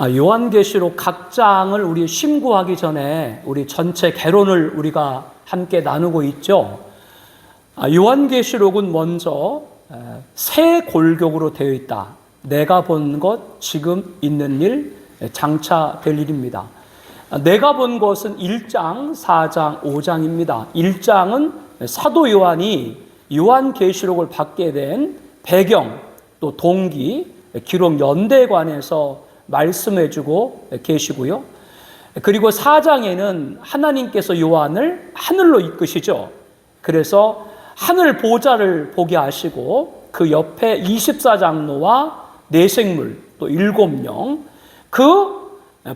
요한계시록 각 장을 우리 심구하기 전에 우리 전체 개론을 우리가 함께 나누고 있죠. 요한계시록은 먼저 세 골격으로 되어 있다. 내가 본 것, 지금 있는 일, 장차 될 일입니다. 내가 본 것은 1장, 4장, 5장입니다. 1장은 사도 요한이 요한계시록을 받게 된 배경, 또 동기, 기록 연대에 관해서 말씀해 주고 계시고요. 그리고 4장에는 하나님께서 요한을 하늘로 이끄시죠. 그래서 하늘 보좌를 보게 하시고 그 옆에 24장로와 내생물 또 7명, 그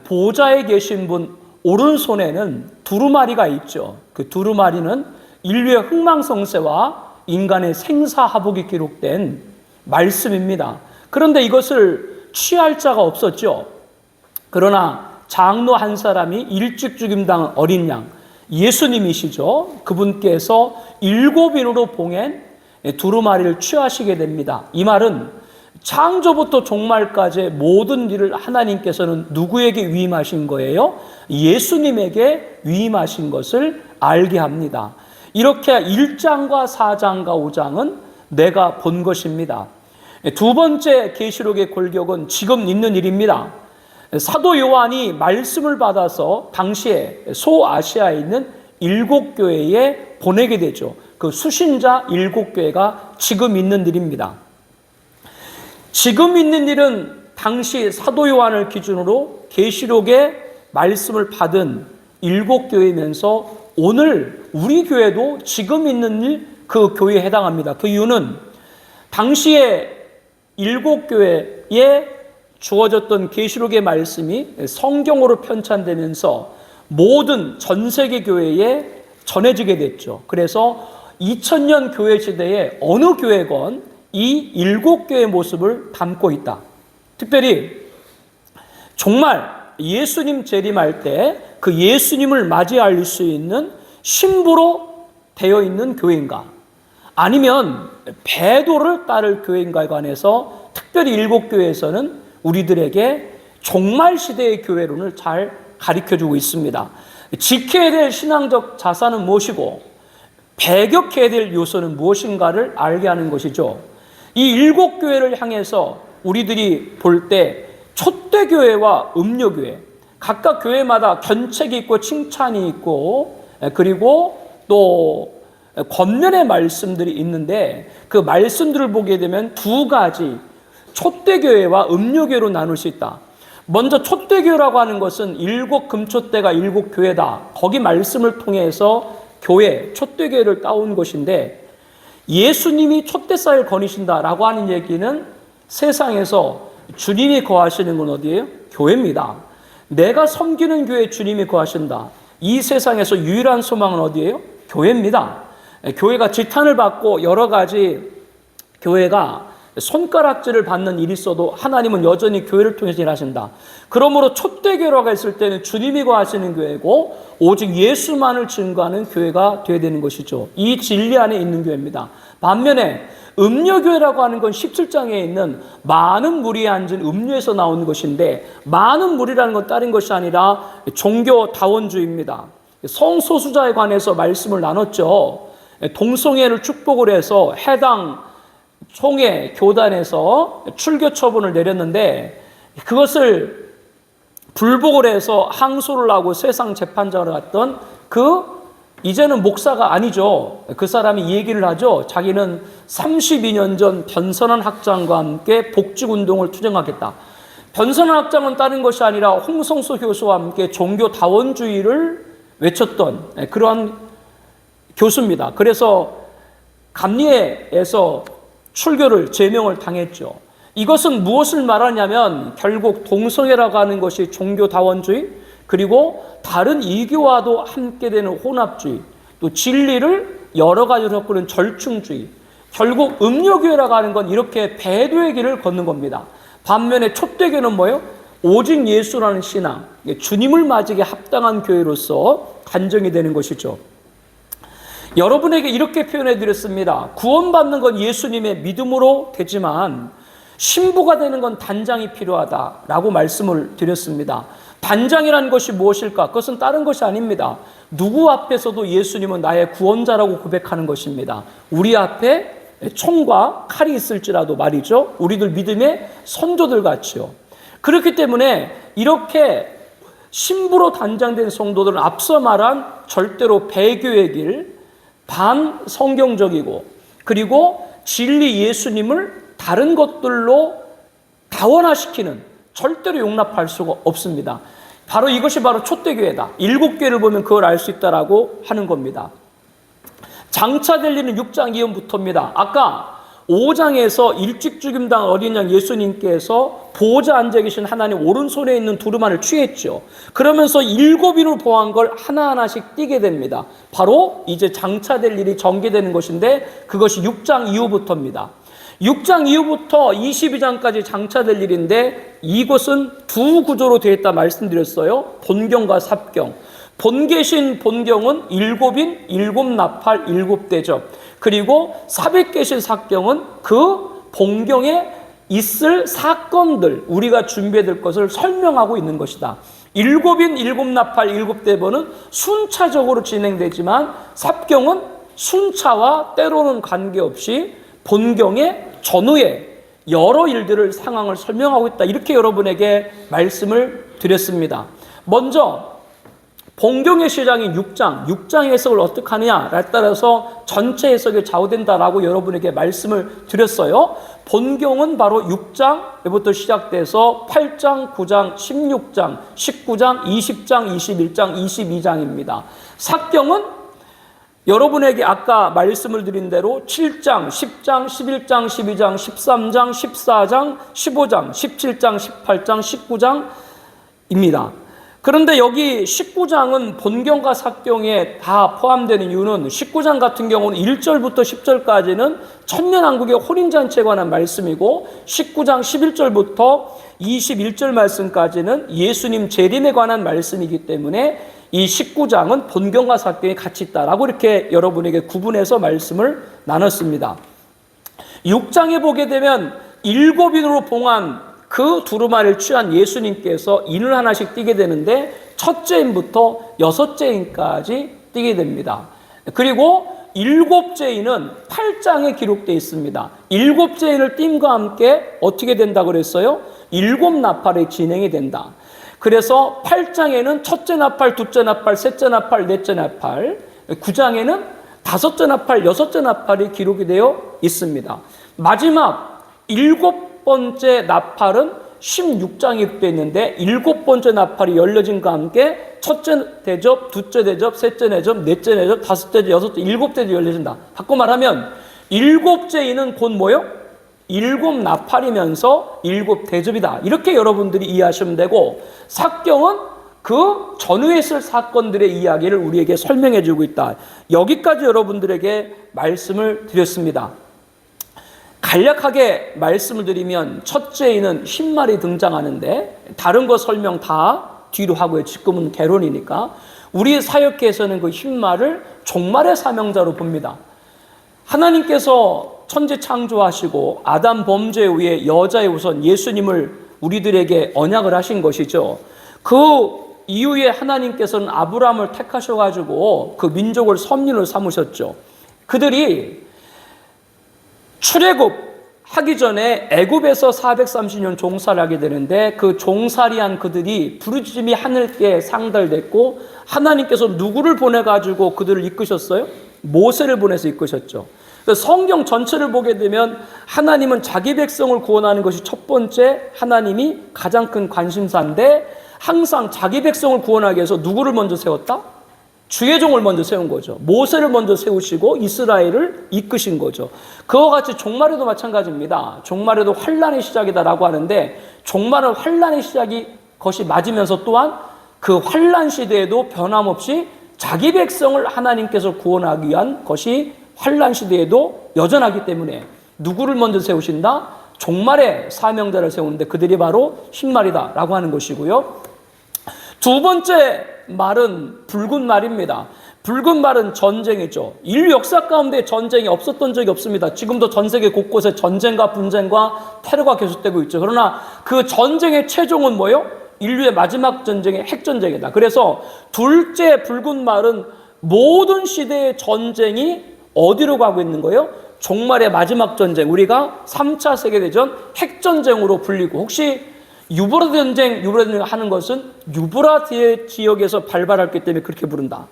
보좌에 계신 분 오른손에는 두루마리가 있죠. 그 두루마리는 인류의 흥망성쇠와 인간의 생사하복이 기록된 말씀입니다. 그런데 이것을 취할 자가 없었죠. 그러나 장로 한 사람이 일찍 죽임당한 어린 양 예수님이시죠. 그분께서 7인으로 봉한 두루마리를 취하시게 됩니다. 이 말은 창조부터 종말까지의 모든 일을 하나님께서는 누구에게 위임하신 거예요? 예수님에게 위임하신 것을 알게 합니다. 이렇게 1장과 4장과 5장은 내가 본 것입니다. 두 번째 계시록의 골격은 지금 있는 일입니다. 사도 요한이 말씀을 받아서 당시에 소아시아에 있는 7교회에 보내게 되죠. 그 수신자 7교회가 지금 있는 일입니다. 지금 있는 일은 당시 사도 요한을 기준으로 계시록의 말씀을 받은 7교회면서 오늘 우리 교회도 지금 있는 일, 그 교회에 해당합니다. 그 이유는 당시에 7교회에 주어졌던 계시록의 말씀이 성경으로 편찬되면서 모든 전 세계 교회에 전해지게 됐죠. 그래서 2000년 교회 시대에 어느 교회건 이 7교회의 모습을 담고 있다. 특별히 정말 예수님 재림할 때 그 예수님을 맞이할 수 있는 신부로 되어 있는 교회인가, 아니면 배도를 따를 교회인가에 관해서 특별히 7교회에서는 우리들에게 종말 시대의 교회론을 잘 가르쳐주고 있습니다. 지켜야 될 신앙적 자산은 무엇이고 배격해야 될 요소는 무엇인가를 알게 하는 것이죠. 이 7교회를 향해서 우리들이 볼 때 촛대교회와 음료교회, 각각 교회마다 견책이 있고 칭찬이 있고 그리고 또 권면의 말씀들이 있는데 그 말씀들을 보게 되면 두 가지 촛대교회와 음료교회로 나눌 수 있다. 먼저 촛대교회라고 하는 것은 7 금촛대가 7교회다. 거기 말씀을 통해서 교회, 촛대교회를 따온 것인데, 예수님이 촛대사를 거니신다라고 하는 얘기는 세상에서 주님이 거하시는 건 어디예요? 교회입니다. 내가 섬기는 교회에 주님이 거하신다. 이 세상에서 유일한 소망은 어디예요? 교회입니다. 교회가 지탄을 받고 여러 가지 교회가 손가락질을 받는 일이 있어도 하나님은 여전히 교회를 통해서 일하신다. 그러므로 촛대교회라고 했을 때는 주님이 거하시는 교회고 오직 예수만을 증거하는 교회가 되어야 되는 것이죠. 이 진리 안에 있는 교회입니다. 반면에 음료교회라고 하는 건 17장에 있는 많은 무리에 앉은 음료에서 나오는 것인데, 많은 무리라는 건 다른 것이 아니라 종교다원주의입니다. 성소수자에 관해서 말씀을 나눴죠. 동성애를 축복을 해서 해당 총회 교단에서 출교 처분을 내렸는데, 그것을 불복을 해서 항소를 하고 세상 재판장을 갔던 이제는 목사가 아니죠. 그 사람이 이 얘기를 하죠. 자기는 32년 전 변선한 학장과 함께 복직운동을 투쟁하겠다. 변선한 학장은 다른 것이 아니라 홍성수 교수와 함께 종교다원주의를 외쳤던 그러한 교수입니다. 그래서 감리회에서 출교를 제명을 당했죠. 이것은 무엇을 말하냐면 결국 동성애라고 하는 것이 종교다원주의, 그리고 다른 이교와도 함께 되는 혼합주의, 또 진리를 여러 가지로 섞는 절충주의, 결국 음료교회라고 하는 건 이렇게 배도의 길을 걷는 겁니다. 반면에 촛대교회는 뭐예요? 오직 예수라는 신앙, 주님을 맞이하기 합당한 교회로서 간정이 되는 것이죠. 여러분에게 이렇게 표현해 드렸습니다. 구원받는 건 예수님의 믿음으로 되지만 신부가 되는 건 단장이 필요하다라고 말씀을 드렸습니다. 단장이라는 것이 무엇일까? 그것은 다른 것이 아닙니다. 누구 앞에서도 예수님은 나의 구원자라고 고백하는 것입니다. 우리 앞에 총과 칼이 있을지라도 말이죠. 우리들 믿음의 선조들 같이요. 그렇기 때문에 이렇게 신부로 단장된 성도들은 앞서 말한 절대로 배교의 길, 반성경적이고 그리고 진리 예수님을 다른 것들로 다원화시키는, 절대로 용납할 수가 없습니다. 바로 이것이 바로 촛대교회다. 7교회를 보면 그걸 알 수 있다라고 하는 겁니다. 장차될 일은 6장 이후부터입니다. 아까 5장에서 일찍 죽임당 어린 양 예수님께서 보호자 앉아 계신 하나님 오른손에 있는 두루마리를 취했죠. 그러면서 7인으로 보한 걸 하나하나씩 띄게 됩니다. 바로 이제 장차될 일이 전개되는 것인데 그것이 6장 이후부터입니다. 6장 이후부터 22장까지 장차될 일인데 이것은 두 구조로 되어 있다 말씀드렸어요. 본경과 삽경. 본계신 본경은 7인, 7나팔, 7대접. 그리고 삽입계신 삽경은 그 본경에 있을 사건들, 우리가 준비해야 될 것을 설명하고 있는 것이다. 7인, 7나팔, 7대접은 순차적으로 진행되지만 삽경은 순차와 때로는 관계없이 본경의 전후에 여러 일들을, 상황을 설명하고 있다. 이렇게 여러분에게 말씀을 드렸습니다. 먼저 본경의 시작인 6장 해석을 어떻게 하느냐에 따라서 전체 해석이 좌우된다라고 여러분에게 말씀을 드렸어요. 본경은 바로 6장부터 시작돼서 8장, 9장, 16장, 19장, 20장, 21장, 22장입니다. 삭경은 여러분에게 아까 말씀을 드린 대로 7장, 10장, 11장, 12장, 13장, 14장, 15장, 17장, 18장, 19장입니다. 그런데 여기 19장은 본경과 삭경에 다 포함되는 이유는 19장 같은 경우는 1절부터 10절까지는 천년왕국의 혼인잔치에 관한 말씀이고 19장 11절부터 21절 말씀까지는 예수님 재림에 관한 말씀이기 때문에 이 19장은 본경과 삭경이 같이 있다라고 이렇게 여러분에게 구분해서 말씀을 나눴습니다. 6장에 보게 되면 7인으로 봉한 그 두루마리를 취한 예수님께서 인을 하나씩 띄게 되는데 첫째 인부터 여섯째 인까지 띄게 됩니다. 그리고 7째 인은 8장에 기록되어 있습니다. 7째 인을 띈과 함께 어떻게 된다고 그랬어요? 7나팔이 진행이 된다. 그래서 8장에는 첫째 나팔, 둘째 나팔, 셋째 나팔, 넷째 나팔, 9장에는 다섯째 나팔, 여섯째 나팔이 기록이 되어 있습니다. 마지막 7번째 나팔은 16장에 되어 있는데 7번째 나팔이 열려진과 함께 첫째 대접, 둘째 대접, 셋째 대접, 넷째 대접, 다섯째 대접, 여섯째, 7째 대접 열려진다. 바꿔 말하면 7째 인은 곧 뭐요? 7나팔이면서 7대접이다. 이렇게 여러분들이 이해하시면 되고 삭경은 그 전후에 있을 사건들의 이야기를 우리에게 설명해 주고 있다. 여기까지 여러분들에게 말씀을 드렸습니다. 간략하게 말씀을 드리면 첫째에는 흰말이 등장하는데 다른 거 설명 다 뒤로 하고요. 지금은 개론이니까. 우리 사역계에서는 그 흰말을 종말의 사명자로 봅니다. 하나님께서 천지 창조하시고 아담 범죄 후에 여자의 우선 예수님을 우리들에게 언약을 하신 것이죠. 그 이후에 하나님께서는 아브라함을 택하셔가지고 그 민족을 선민으로 삼으셨죠. 그들이 출애굽 하기 전에 애굽에서 430년 종살이 하게 되는데 그 종살이한 그들이 부르짖음이 하늘께 상달됐고 하나님께서 누구를 보내가지고 그들을 이끄셨어요? 모세를 보내서 이끄셨죠. 성경 전체를 보게 되면 하나님은 자기 백성을 구원하는 것이 첫 번째 하나님이 가장 큰 관심사인데 항상 자기 백성을 구원하기 위해서 누구를 먼저 세웠다? 주의 종을 먼저 세운 거죠. 모세를 먼저 세우시고 이스라엘을 이끄신 거죠. 그와 같이 종말에도 마찬가지입니다. 종말에도 환란의 시작이다라고 하는데 종말은 환란의 시작이 것이 맞으면서 또한 그 환란 시대에도 변함없이 자기 백성을 하나님께서 구원하기 위한 것이 환란 시대에도 여전하기 때문에 누구를 먼저 세우신다? 종말의 사명자를 세우는데 그들이 바로 흰말이다라고 하는 것이고요. 두 번째 말은 붉은 말입니다. 붉은 말은 전쟁이죠. 인류 역사 가운데 전쟁이 없었던 적이 없습니다. 지금도 전 세계 곳곳에 전쟁과 분쟁과 테러가 계속되고 있죠. 그러나 그 전쟁의 최종은 뭐예요? 인류의 마지막 전쟁의 핵전쟁이다. 그래서 둘째 붉은 말은 모든 시대의 전쟁이 어디로 가고 있는 거예요? 종말의 마지막 전쟁, 우리가 3차 세계대전 핵전쟁으로 불리고, 혹시 유브라데 전쟁 하는 것은 유브라데 지역에서 발발했기 때문에 그렇게 부른다.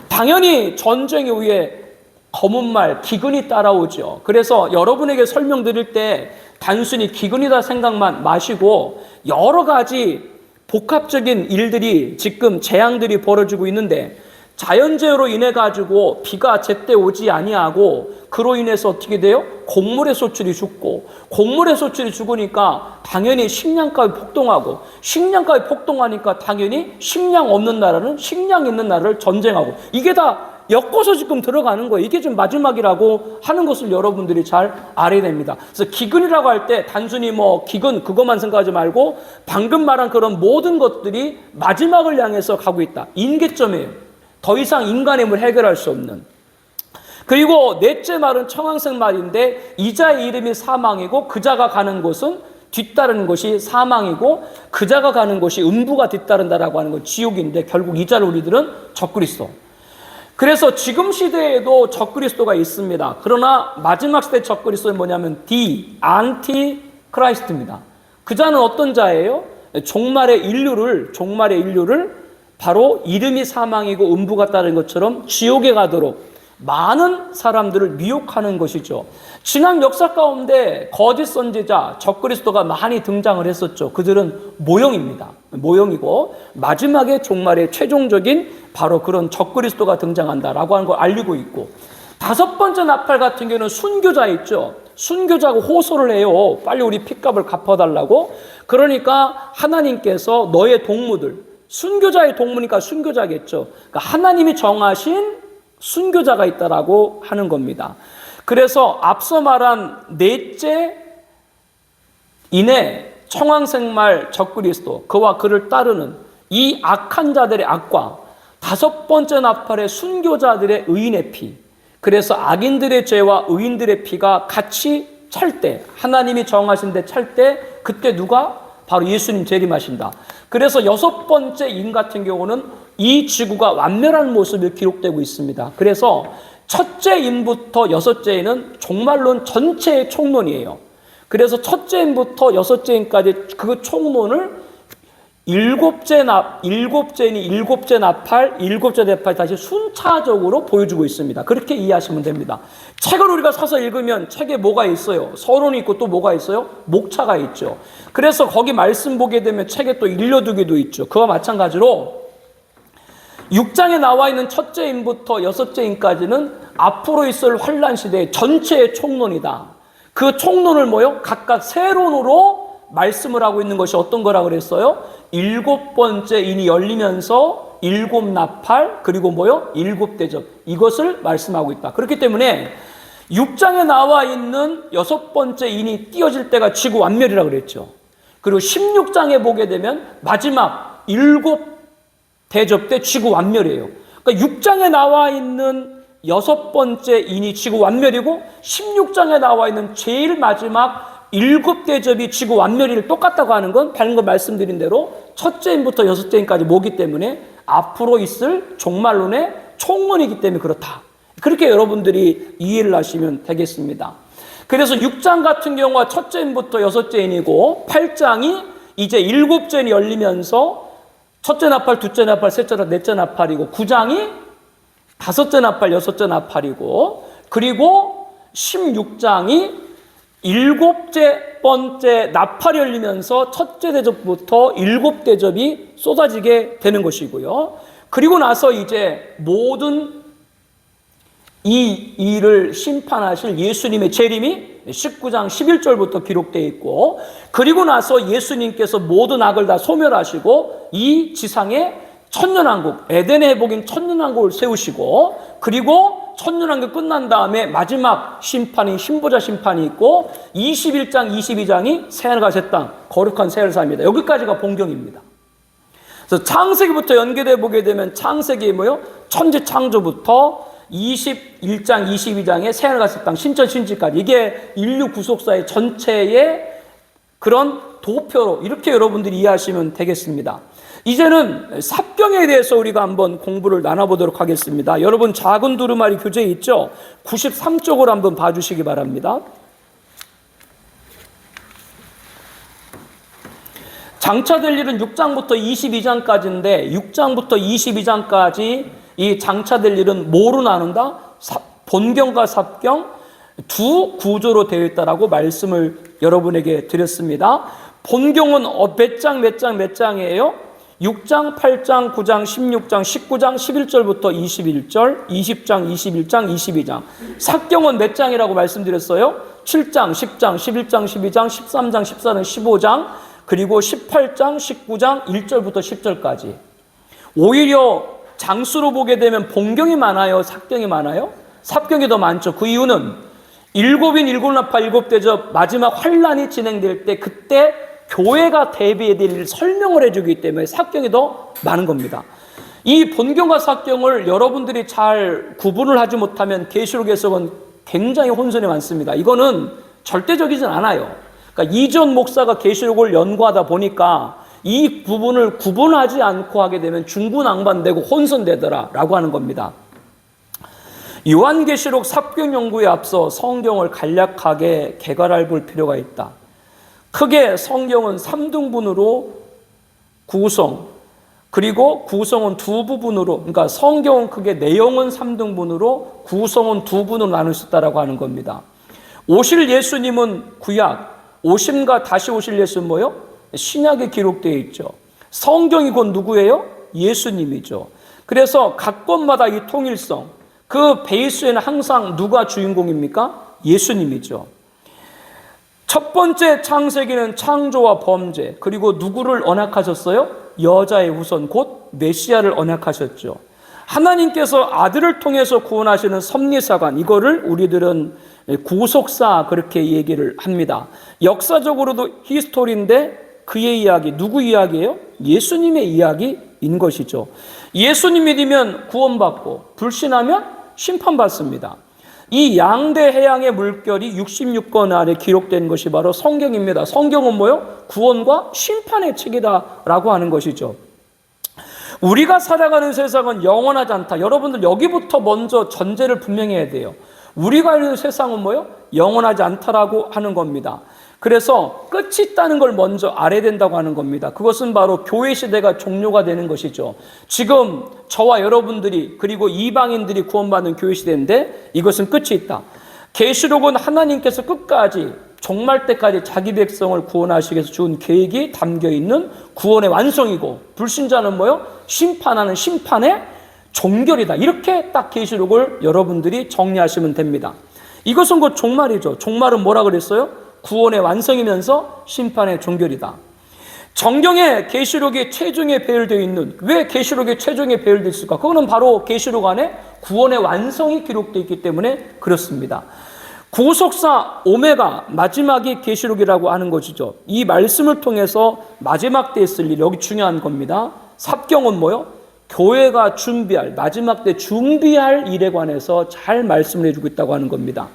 당연히 전쟁 이후에 검은 말, 기근이 따라오죠. 그래서 여러분에게 설명드릴 때 단순히 기근이다 생각만 마시고 여러 가지 복합적인 일들이 지금 재앙들이 벌어지고 있는데, 자연재해로 인해 가지고 비가 제때 오지 아니하고 그로 인해서 어떻게 돼요? 곡물의 소출이 죽고, 곡물의 소출이 죽으니까 당연히 식량값이 폭등하고, 식량값이 폭등하니까 당연히 식량 없는 나라는 식량 있는 나라를 전쟁하고, 이게 다 엮어서 지금 들어가는 거예요. 이게 지금 마지막이라고 하는 것을 여러분들이 잘 알아야 됩니다. 그래서 기근이라고 할 때 단순히 뭐 기근 그것만 생각하지 말고 방금 말한 그런 모든 것들이 마지막을 향해서 가고 있다. 인계점이에요. 더 이상 인간의 힘을 해결할 수 없는. 그리고 넷째 말은 청황색 말인데, 이자의 이름이 사망이고 그자가 가는 곳은 뒤따르는 것이 사망이고 그자가 가는 곳이 음부가 뒤따른다라고 하는 건 지옥인데, 결국 이자를 우리들은 적그리스도. 그래서 지금 시대에도 적그리스도가 있습니다. 그러나 마지막 시대 적그리스도는 뭐냐면 안티 크라이스트입니다. 그자는 어떤 자예요? 종말의 인류를 바로 이름이 사망이고 음부가 따른 것처럼 지옥에 가도록 많은 사람들을 미혹하는 것이죠. 지난 역사 가운데 거짓 선지자, 적그리스도가 많이 등장을 했었죠. 그들은 모형입니다. 모형이고 마지막에 종말의 최종적인 바로 그런 적그리스도가 등장한다라고 하는 걸 알리고 있고, 다섯 번째 나팔 같은 경우는 순교자 있죠. 순교자가 호소를 해요. 빨리 우리 핏값을 갚아달라고. 그러니까 하나님께서 너의 동무들, 순교자의 동무니까 순교자겠죠. 그러니까 하나님이 정하신 순교자가 있다라고 하는 겁니다. 그래서 앞서 말한 넷째 인해 청황색 말 적그리스도, 그와 그를 따르는 이 악한 자들의 악과 다섯 번째 나팔의 순교자들의 의인의 피, 그래서 악인들의 죄와 의인들의 피가 같이 찰 때, 하나님이 정하신 데 찰 때, 그때 누가? 바로 예수님 재림하신다. 그래서 여섯 번째 인 같은 경우는 이 지구가 완멸한 모습이 기록되고 있습니다. 그래서 첫째 인부터 여섯째 인은 종말론 전체의 총론이에요. 그래서 첫째 인부터 여섯째 인까지 그 총론을 일곱째 나팔 다시 순차적으로 보여주고 있습니다. 그렇게 이해하시면 됩니다. 책을 우리가 사서 읽으면 책에 뭐가 있어요? 서론이 있고 또 뭐가 있어요? 목차가 있죠. 그래서 거기 말씀 보게 되면 책에 또 일려두기도 있죠. 그와 마찬가지로 6장에 나와 있는 첫째 인부터 여섯째 인까지는 앞으로 있을 환란 시대의 전체의 총론이다. 그 총론을 뭐요? 각각 세론으로 말씀을 하고 있는 것이 어떤 거라고 그랬어요? 일곱 번째 인이 열리면서 일곱 나팔, 그리고 뭐요? 일곱 대접. 이것을 말씀하고 있다. 그렇기 때문에 6장에 나와 있는 여섯 번째 인이 띄어질 때가 지구 완멸이라고 그랬죠. 그리고 16장에 보게 되면 마지막 일곱 대접 때 지구 완멸이에요. 그러니까 6장에 나와 있는 여섯 번째 인이 지구 완멸이고 16장에 나와 있는 제일 마지막 일곱 대접이 지구 완멸일 똑같다고 하는 건 방금 말씀드린 대로 첫째 인부터 여섯째 인까지 모기 때문에 앞으로 있을 종말론의 총론이기 때문에 그렇다. 그렇게 여러분들이 이해를 하시면 되겠습니다. 그래서 6장 같은 경우가 첫째 인부터 여섯째 인이고 8장이 이제 일곱째 인이 열리면서 첫째 나팔, 둘째 나팔, 셋째 나팔, 넷째 나팔이고 9장이 다섯째 나팔, 여섯째 나팔이고, 그리고 16장이 일곱째 번째 나팔이 열리면서 첫째 대접부터 일곱 대접이 쏟아지게 되는 것이고요. 그리고 나서 이제 모든 이 일을 심판하실 예수님의 재림이 19장 11절부터 기록되어 있고, 그리고 나서 예수님께서 모든 악을 다 소멸하시고 이 지상에 천년왕국, 에덴의 회복인 천년왕국을 세우시고, 그리고 천년왕국 끝난 다음에 마지막 심판인 신보자 심판이 있고 21장 22장이 새하늘과 새 땅, 거룩한 새 하늘사입니다. 여기까지가 본경입니다. 그래서 창세기부터 연계돼 보게 되면 창세기 뭐요? 천지 창조부터 21장, 22장의 새하늘 같은 땅, 신천, 신지까지 이게 인류 구속사의 전체의 그런 도표로 이렇게 여러분들이 이해하시면 되겠습니다. 이제는 삽경에 대해서 우리가 한번 공부를 나눠보도록 하겠습니다. 여러분 작은 두루마리 교재 있죠? 93쪽을 한번 봐주시기 바랍니다. 장차될 일은 6장부터 22장까지인데 6장부터 22장까지 이 장차될 일은 뭐로 나눈다? 본경과 삽경 두 구조로 되어 있다라고 말씀을 여러분에게 드렸습니다. 본경은 몇 장이에요? 6장, 8장, 9장, 16장, 19장, 11절부터 21절, 20장, 21장, 22장. 삽경은 몇 장이라고 말씀드렸어요? 7장, 10장, 11장, 12장, 13장, 14장, 15장, 그리고 18장, 19장, 1절부터 10절까지. 오히려 장수로 보게 되면 본경이 많아요? 삽경이 많아요? 삽경이 더 많죠. 그 이유는 일곱인 일곱나파 일곱대접 마지막 환란이 진행될 때 그때 교회가 대비해야 될 일을 설명을 해주기 때문에 삽경이 더 많은 겁니다. 이 본경과 삽경을 여러분들이 잘 구분을 하지 못하면 계시록 해석은 굉장히 혼선이 많습니다. 이거는 절대적이진 않아요. 그러니까 이전 목사가 계시록을 연구하다 보니까 이 부분을 구분하지 않고 하게 되면 중구난방되고 혼선되더라라고 하는 겁니다. 요한계시록 삽경 연구에 앞서 성경을 간략하게 개괄해 볼 필요가 있다. 크게 성경은 3등분으로 구성, 그리고 구성은 두 부분으로, 그러니까 성경은 크게 내용은 3등분으로 구성은 두 분으로 나눌 수 있다고 하는 겁니다. 오실 예수님은 구약, 오심과 다시 오실 예수는 뭐요? 신약에 기록되어 있죠. 성경이 곧 누구예요? 예수님이죠. 그래서 각 권마다 이 통일성, 그 베이스에는 항상 누가 주인공입니까? 예수님이죠. 첫 번째 창세기는 창조와 범죄, 그리고 누구를 언약하셨어요? 여자의 후손, 곧 메시아를 언약하셨죠. 하나님께서 아들을 통해서 구원하시는 섭리사관, 이거를 우리들은 구속사 그렇게 얘기를 합니다. 역사적으로도 히스토리인데 그의 이야기, 누구 이야기예요? 예수님의 이야기인 것이죠. 예수님 믿으면 구원받고 불신하면 심판받습니다. 이 양대 해양의 물결이 66권 안에 기록된 것이 바로 성경입니다. 성경은 뭐요? 구원과 심판의 책이다라고 하는 것이죠. 우리가 살아가는 세상은 영원하지 않다. 여러분들 여기부터 먼저 전제를 분명히 해야 돼요. 우리가 있는 세상은 뭐요? 영원하지 않다라고 하는 겁니다. 그래서 끝이 있다는 걸 먼저 알아야 된다고 하는 겁니다. 그것은 바로 교회 시대가 종료가 되는 것이죠. 지금 저와 여러분들이 그리고 이방인들이 구원받는 교회 시대인데 이것은 끝이 있다. 계시록은 하나님께서 끝까지 종말 때까지 자기 백성을 구원하시기 위해서 주은 계획이 담겨 있는 구원의 완성이고 불신자는 뭐요? 심판하는 심판의 종결이다. 이렇게 딱 계시록을 여러분들이 정리하시면 됩니다. 이것은 곧 종말이죠. 종말은 뭐라 그랬어요? 구원의 완성이면서 심판의 종결이다. 정경에 계시록이 최종에 배열되어 있는, 왜 계시록이 최종에 배열되어 있을까? 그거는 바로 계시록 안에 구원의 완성이 기록되어 있기 때문에 그렇습니다. 구속사 오메가 마지막이 계시록이라고 하는 것이죠. 이 말씀을 통해서 마지막 때 있을 일, 여기 중요한 겁니다. 삽경은 뭐요? 교회가 준비할, 마지막 때 준비할 일에 관해서 잘 말씀을 해주고 있다고 하는 겁니다.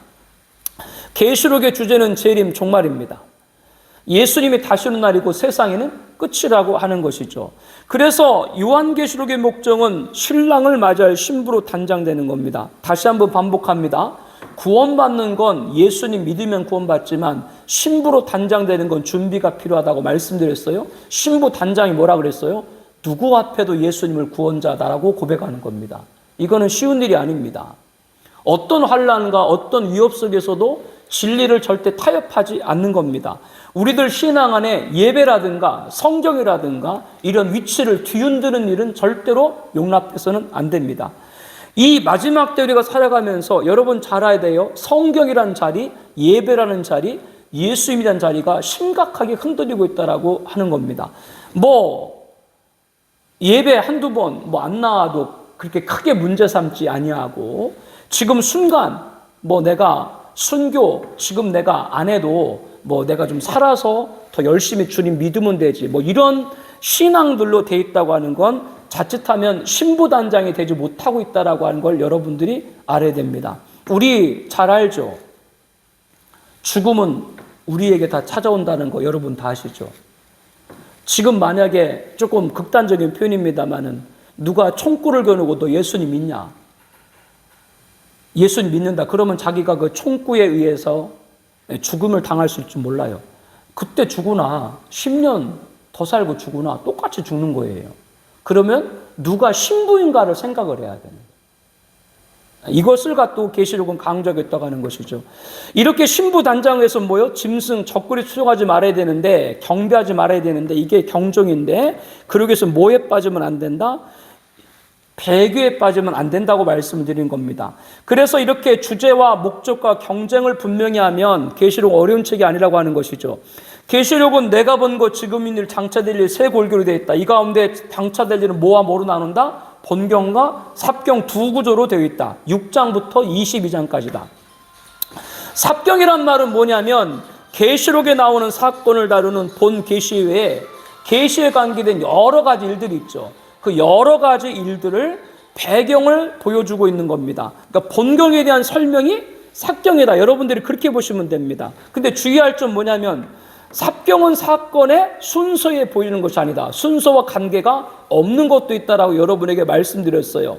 계시록의 주제는 재림, 종말입니다. 예수님이 다시 오는 날이고 세상에는 끝이라고 하는 것이죠. 그래서 요한계시록의 목적은 신랑을 맞이할 신부로 단장되는 겁니다. 다시 한번 반복합니다. 구원받는 건 예수님 믿으면 구원받지만 신부로 단장되는 건 준비가 필요하다고 말씀드렸어요. 신부 단장이 뭐라 그랬어요? 누구 앞에도 예수님을 구원자다라고 고백하는 겁니다. 이거는 쉬운 일이 아닙니다. 어떤 환난과 어떤 위협 속에서도 진리를 절대 타협하지 않는 겁니다. 우리들 신앙 안에 예배라든가 성경이라든가 이런 위치를 뒤흔드는 일은 절대로 용납해서는 안 됩니다. 이 마지막 때 우리가 살아가면서 여러분 잘 알아야 돼요. 성경이라는 자리, 예배라는 자리, 예수님이라는 자리가 심각하게 흔들리고 있다라고 하는 겁니다. 예배 한두 번 안 나와도 그렇게 크게 문제 삼지 아니하고 지금 순간 내가 순교 지금 내가 안 해도 내가 좀 살아서 더 열심히 주님 믿으면 되지 이런 신앙들로 돼 있다고 하는 건 자칫하면 신부단장이 되지 못하고 있다라고 하는 걸 여러분들이 알아야 됩니다. 우리 잘 알죠? 죽음은 우리에게 다 찾아온다는 거 여러분 다 아시죠? 지금 만약에 조금 극단적인 표현입니다만은 누가 총구를 겨누고 너 예수님 믿냐? 예수님 믿는다. 그러면 자기가 그 총구에 의해서 죽음을 당할 수 있을지 몰라요. 그때 죽으나 10년 더 살고 죽으나 똑같이 죽는 거예요. 그러면 누가 신부인가를 생각을 해야 됩니다. 이것을 갖고 계시록은 강조하겠다고 하는 것이죠. 이렇게 신부 단장에서 뭐요? 짐승, 적그리 추종하지 말아야 되는데, 경배하지 말아야 되는데, 이게 경종인데, 그러기 위해서 뭐에 빠지면 안 된다? 배교에 빠지면 안 된다고 말씀드린 겁니다. 그래서 이렇게 주제와 목적과 경쟁을 분명히 하면 계시록 어려운 책이 아니라고 하는 것이죠. 계시록은 내가 본 것, 지금 있는 일, 장차될 일 세 골교로 되어 있다. 이 가운데 장차될 일은 뭐와 뭐로 나눈다? 본경과 삽경 두 구조로 되어 있다. 6장부터 22장까지다. 삽경이란 말은 뭐냐면 계시록에 나오는 사건을 다루는 본 계시 외에 계시에 관계된 여러 가지 일들이 있죠. 그 여러 가지 일들을 배경을 보여주고 있는 겁니다. 그러니까 본경에 대한 설명이 삽경이다. 여러분들이 그렇게 보시면 됩니다. 근데 주의할 점 뭐냐면 삽경은 사건의 순서에 보이는 것이 아니다. 순서와 관계가 없는 것도 있다라고 여러분에게 말씀드렸어요.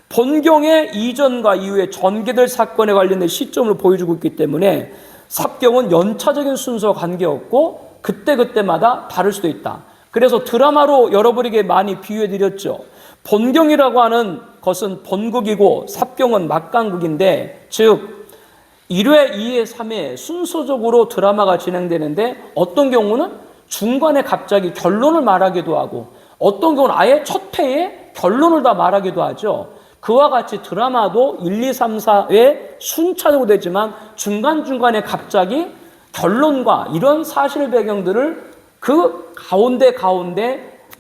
본경의 이전과 이후에 전개될 사건에 관련된 시점을 보여주고 있기 때문에 삽경은 연차적인 순서와 관계없고 그때그때마다 다를 수도 있다. 그래서 드라마로 여러분에게 많이 비유해 드렸죠. 본경이라고 하는 것은 본극이고 삽경은 막강극인데, 즉 1회, 2회, 3회 순서적으로 드라마가 진행되는데 어떤 경우는 중간에 갑자기 결론을 말하기도 하고 어떤 경우는 아예 첫 회에 결론을 다 말하기도 하죠. 그와 같이 드라마도 1, 2, 3, 4회 순차적으로 되지만 중간중간에 갑자기 결론과 이런 사실 배경들을 그 가운데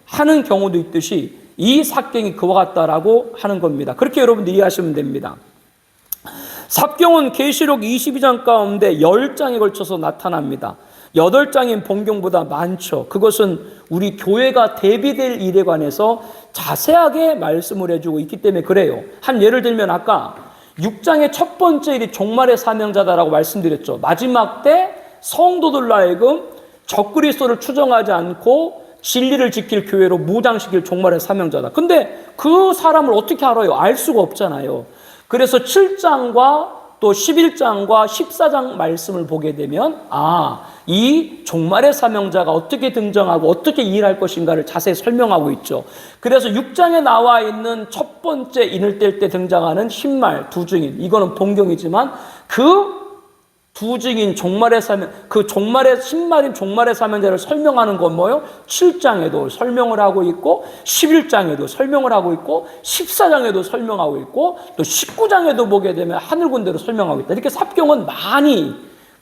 하는 경우도 있듯이 이 삽경이 그와 같다라고 하는 겁니다. 그렇게 여러분들이 이해하시면 됩니다. 삽경은 계시록 22장 가운데 10장에 걸쳐서 나타납니다. 8장인 본경보다 많죠. 그것은 우리 교회가 대비될 일에 관해서 자세하게 말씀을 해주고 있기 때문에 그래요. 한 예를 들면 아까 6장의 첫 번째 일이 종말의 사명자다라고 말씀드렸죠. 마지막 때 성도들로 하여금 적그리스도를 추종하지 않고 진리를 지킬 교회로 무장시킬 종말의 사명자다. 근데 그 사람을 어떻게 알아요? 알 수가 없잖아요. 그래서 7장과 또 11장과 14장 말씀을 보게 되면 이 종말의 사명자가 어떻게 등장하고 어떻게 일할 것인가를 자세히 설명하고 있죠. 그래서 6장에 나와 있는 첫 번째 인을 뗄 때 등장하는 흰말 두 증인, 이거는 본경이지만 그 두 증인 종말의 사명, 그 종말의 흰말인 종말의 사명자를 설명하는 건 뭐예요? 7장에도 설명을 하고 있고 11장에도 설명을 하고 있고 14장에도 설명하고 있고 또 19장에도 보게 되면 하늘 군대로 설명하고 있다. 이렇게 삽경은 많이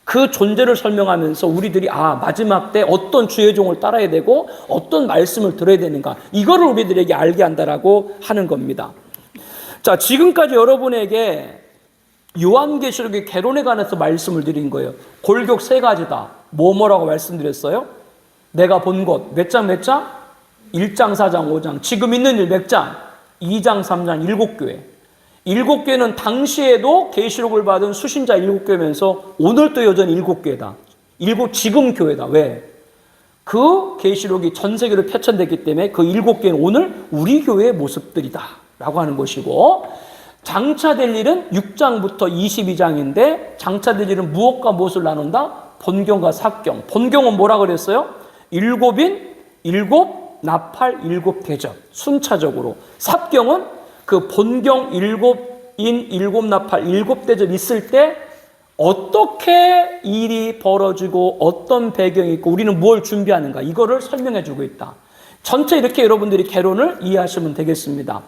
그 존재를 설명하면서 우리들이 마지막 때 어떤 주의 종을 따라야 되고 어떤 말씀을 들어야 되는가, 이거를 우리들에게 알게 한다라고 하는 겁니다. 자, 지금까지 여러분에게 요한계시록의 개론에 관해서 말씀을 드린 거예요. 골격 세 가지다. 뭐라고 말씀드렸어요? 내가 본 것 몇 장? 1장, 4장, 5장. 지금 있는 일 몇 장? 2장, 3장, 7교회. 7교회는 당시에도 계시록을 받은 수신자 7교회면서 오늘도 여전히 7교회다. 지금 교회다. 왜? 그 계시록이 전 세계로 표천됐기 때문에 그 7교회는 오늘 우리 교회의 모습들이다 라고 하는 것이고, 장차될 일은 6장부터 22장인데 장차될 일은 무엇과 무엇을 나눈다? 본경과 삽경. 본경은 뭐라 그랬어요? 7인, 7 나팔, 7 대접. 순차적으로. 삽경은 그 본경 7인, 7 나팔, 7 대접 있을 때 어떻게 일이 벌어지고 어떤 배경이 있고 우리는 뭘 준비하는가, 이거를 설명해 주고 있다. 전체 이렇게 여러분들이 개론을 이해하시면 되겠습니다.